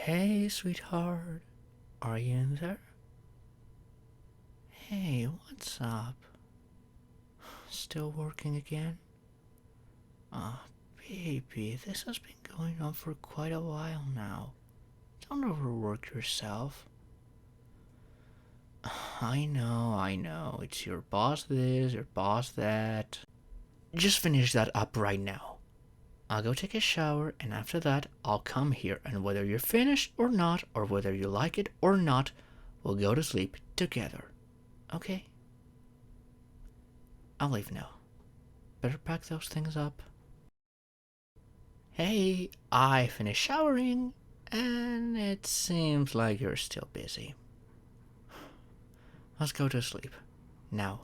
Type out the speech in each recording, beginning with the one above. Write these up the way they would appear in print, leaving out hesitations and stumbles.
Hey, sweetheart. Are you in there? Hey, what's up? Still working again? Ah, baby, this has been going on for quite a while now. Don't overwork yourself. I know. It's your boss this, your boss that. Just finish that up right now. I'll go take a shower, and after that, I'll come here, and whether you're finished or not, or whether you like it or not, we'll go to sleep together. Okay? I'll leave now. Better pack those things up. Hey, I finished showering, and it seems like you're still busy. Let's go to sleep. Now.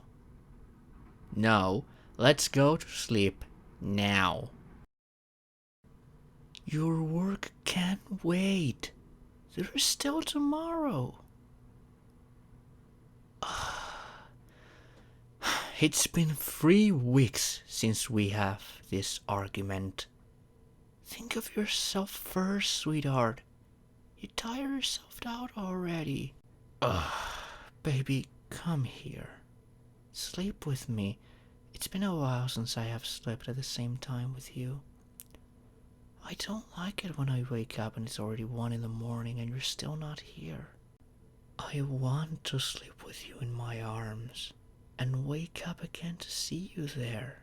No, let's go to sleep now. Your work can't wait. There's still tomorrow. It's been 3 weeks since we have this argument. Think of yourself first, sweetheart. You tire yourself out already. Ugh, baby, come here. Sleep with me. It's been a while since I have slept at the same time with you. I don't like it when I wake up and it's already 1 in the morning and you're still not here. I want to sleep with you in my arms and wake up again to see you there.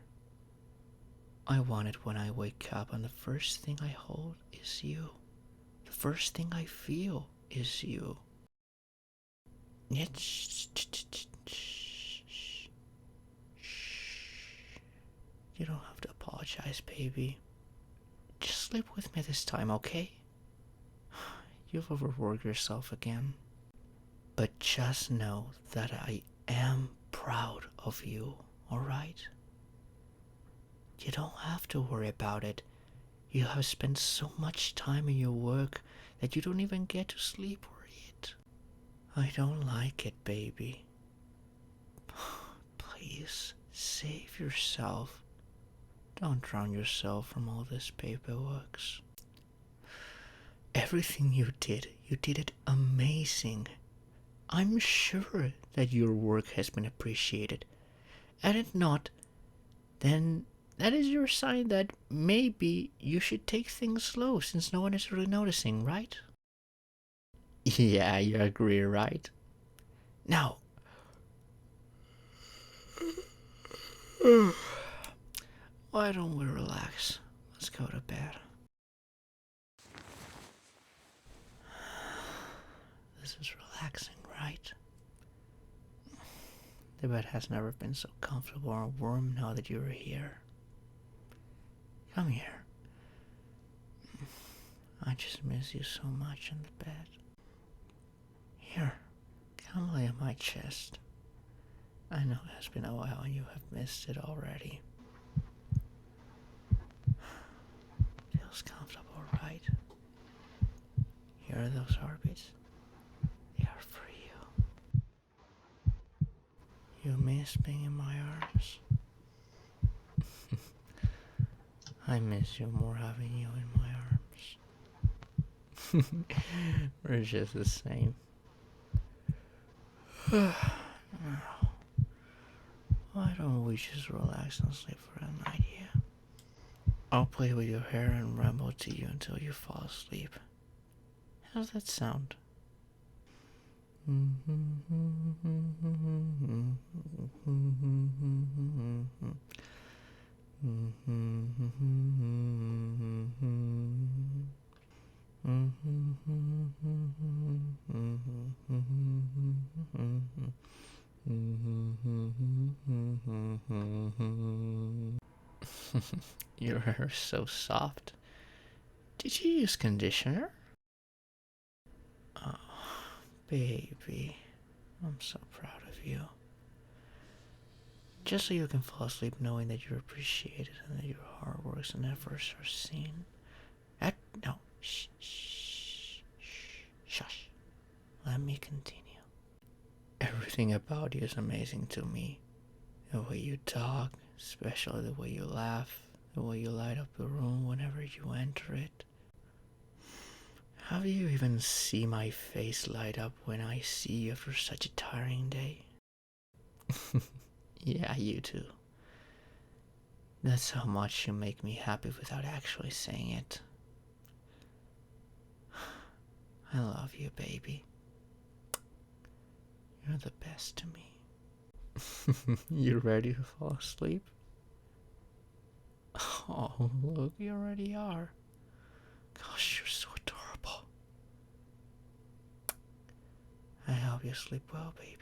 I want it when I wake up and the first thing I hold is you. The first thing I feel is you. You don't have to apologize, baby. Just sleep with me this time, okay? You've overworked yourself again. But just know that I am proud of you, alright? You don't have to worry about it. You have spent so much time in your work that you don't even get to sleep or eat. I don't like it, baby. Please, save yourself. Don't drown yourself from all this paperwork. Everything you did it amazing. I'm sure that your work has been appreciated. And if not, then that is your sign that maybe you should take things slow since no one is really noticing, right? Yeah, you agree, right? Now, why don't we relax? Let's go to bed. This is relaxing, right? The bed has never been so comfortable or warm now that you're here. Come here. I just miss you so much in the bed. Here, come lay on my chest. I know it has been a while and you have missed it already. Feels comfortable, right? Hear those heartbeats? They are for you. You miss being in my arms? I miss you more having you in my arms. We're just the same. Why don't we just relax and sleep for the night, yeah? I'll play with your hair and ramble to you until you fall asleep. How's that sound? Your hair is so soft. Did you use conditioner? Oh, baby. I'm so proud of you. Just so you can fall asleep knowing that you're appreciated and that your hard work and efforts are seen. No. Shh. Shush. Let me continue. Everything about you is amazing to me. The way you talk, especially the way you laugh, the way you light up the room whenever you enter it. Have you even seen my face light up when I see you after such a tiring day? Yeah, you too. That's how much you make me happy without actually saying it. I love you, baby. You're the best to me. You ready to fall asleep? Oh, look, you already are. Gosh, you're so adorable. I hope you sleep well, baby.